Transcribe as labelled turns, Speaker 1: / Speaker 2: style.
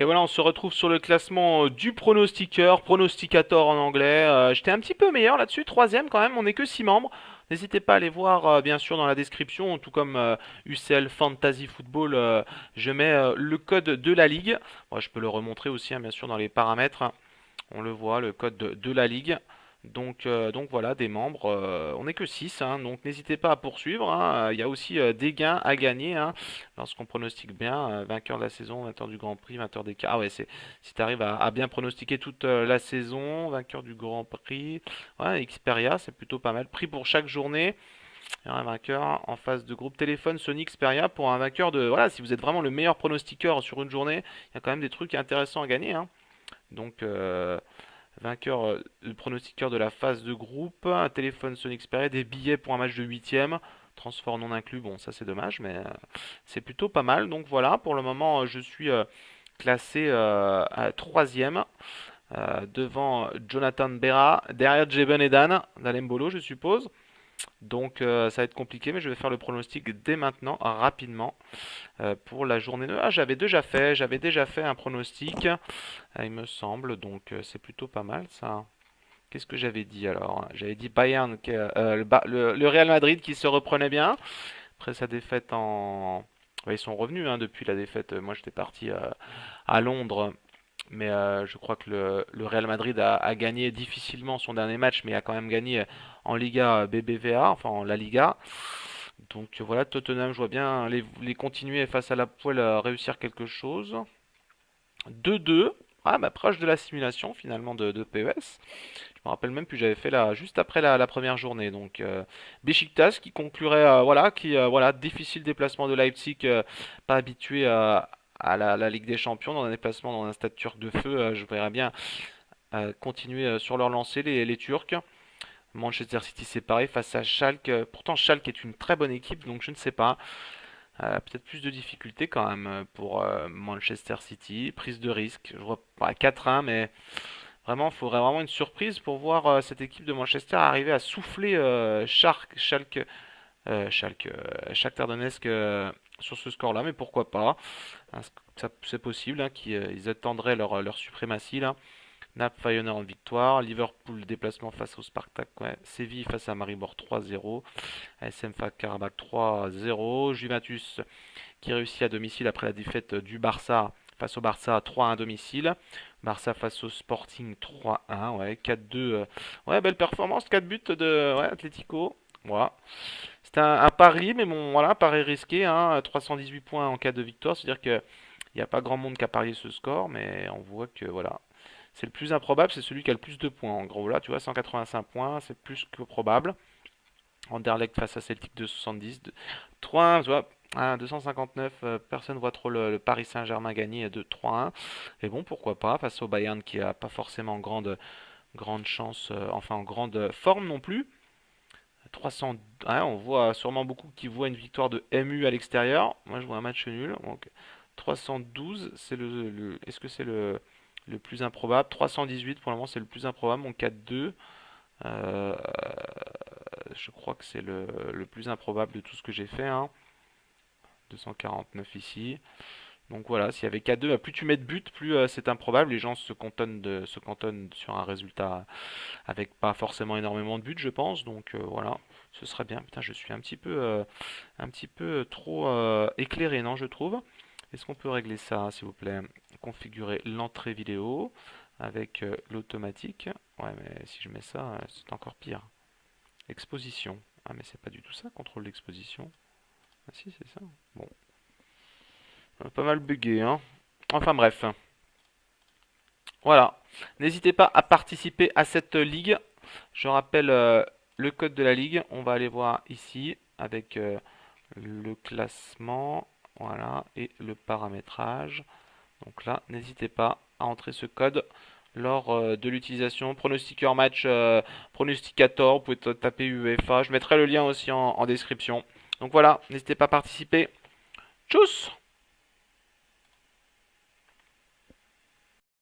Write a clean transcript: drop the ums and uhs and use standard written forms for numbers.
Speaker 1: Et voilà, on se retrouve sur le classement du pronostiqueur, pronosticator en anglais. J'étais un petit peu meilleur là-dessus, troisième quand même, on n'est que 6 membres. N'hésitez pas à aller voir bien sûr dans la description, tout comme UCL Fantasy Football, je mets le code de la ligue. Moi, je peux le remontrer aussi bien sûr dans les paramètres, hein. On le voit, le code de la ligue. Donc voilà, des membres. On n'est que 6, hein, donc n'hésitez pas à poursuivre, hein. Il y a aussi des gains à gagner, hein, lorsqu'on pronostique bien. Vainqueur de la saison, vainqueur du Grand Prix, vainqueur des cas. Ah ouais, si tu arrives à bien pronostiquer toute la saison, vainqueur du Grand Prix. Ouais, Xperia, c'est plutôt pas mal. Prix pour chaque journée. Il y a un vainqueur en face de groupe téléphone Sony Xperia pour un vainqueur de. Voilà, si vous êtes vraiment le meilleur pronostiqueur sur une journée, il y a quand même des trucs intéressants à gagner, hein. Donc, vainqueur, le pronostiqueur de la phase de groupe, un téléphone Sony Xperia, des billets pour un match de huitième, transport non inclus, bon ça c'est dommage, mais c'est plutôt pas mal. Donc voilà, pour le moment je suis classé à troisième, devant Jonathan Berra, derrière Jeben et Dan, d'Alembolo je suppose. Donc ça va être compliqué, mais je vais faire le pronostic dès maintenant, rapidement, pour la journée 2. Ah, j'avais déjà fait un pronostic, il me semble, donc c'est plutôt pas mal ça. Qu'est-ce que j'avais dit alors? J'avais dit Bayern, le Real Madrid qui se reprenait bien après sa défaite en. Ouais, ils sont revenus hein, depuis la défaite. Moi j'étais parti à Londres, mais je crois que le Real Madrid a gagné difficilement son dernier match, mais a quand même gagné en Liga BBVA, enfin en La Liga. Donc voilà, Tottenham, je vois bien les continuer face à la poêle réussir quelque chose. 2-2. Ah, bah, proche de la simulation finalement de PES. Je me rappelle même plus, j'avais fait là juste après la première journée. Donc Beşiktaş qui conclurait, voilà, voilà, difficile déplacement de Leipzig, pas habitué à la Ligue des Champions, dans un déplacement dans un stade turc de feu. Je verrais bien continuer sur leur lancée les Turcs. Manchester City séparé face à Schalke. Pourtant Schalke est une très bonne équipe, donc je ne sais pas. Peut-être plus de difficultés quand même pour Manchester City. Prise de risque. Je vois pas 4-1, mais vraiment, il faudrait vraiment une surprise pour voir cette équipe de Manchester arriver à souffler Shakhtar Donetsk sur ce score-là. Mais pourquoi pas? Hein, c'est possible hein, qu'ils attendraient leur suprématie là. Naples Feyenoord en victoire. Liverpool déplacement face au Spartak. Ouais. Séville face à Maribor 3-0. ASM Karabakh 3-0. Juventus qui réussit à domicile après la défaite du Barça face au Barça 3-1 à domicile. Barça face au Sporting 3-1, ouais, 4-2. Ouais, belle performance, 4 buts de ouais, Atlético. Voilà. C'était un pari, mais bon, voilà, pari risqué, hein, 318 points en cas de victoire, c'est-à-dire que il n'y a pas grand monde qui a parié ce score, mais on voit que voilà, c'est le plus improbable, c'est celui qui a le plus de points. En gros, là, tu vois, 185 points, c'est plus que probable. Anderlecht face à Celtic de 70. 3-1, tu vois, 259, personne voit trop le Paris Saint-Germain gagner de 3-1. Et bon, pourquoi pas, face au Bayern qui a pas forcément grande chance, enfin en grande forme non plus. 300, ouais, on voit sûrement beaucoup qui voient une victoire de MU à l'extérieur. Moi, je vois un match nul. Donc 312, c'est est-ce que c'est le plus improbable? 318 pour le moment, c'est le plus improbable. Mon 4-2. Euh, je crois que c'est le plus improbable de tout ce que j'ai fait, hein. 249 ici. Donc voilà, s'il y avait K2, plus tu mets de buts, plus c'est improbable. Les gens se cantonnent sur un résultat avec pas forcément énormément de buts, je pense. Donc voilà, ce serait bien. Putain, je suis un petit peu trop éclairé, non, je trouve. Est-ce qu'on peut régler ça, s'il vous plaît? Configurer l'entrée vidéo avec l'automatique. Ouais, mais si je mets ça, c'est encore pire. Exposition. Ah, mais c'est pas du tout ça, contrôle d'exposition. Ah si, c'est ça. Bon, pas mal bugué, hein. Enfin bref. Voilà. N'hésitez pas à participer à cette ligue. Je rappelle le code de la ligue. On va aller voir ici avec le classement. Voilà. Et le paramétrage. Donc là, n'hésitez pas à entrer ce code lors de l'utilisation. Pronostiqueur match, pronosticator. Vous pouvez taper UEFA. Je mettrai le lien aussi en description. Donc voilà, n'hésitez pas à participer. Tchuss!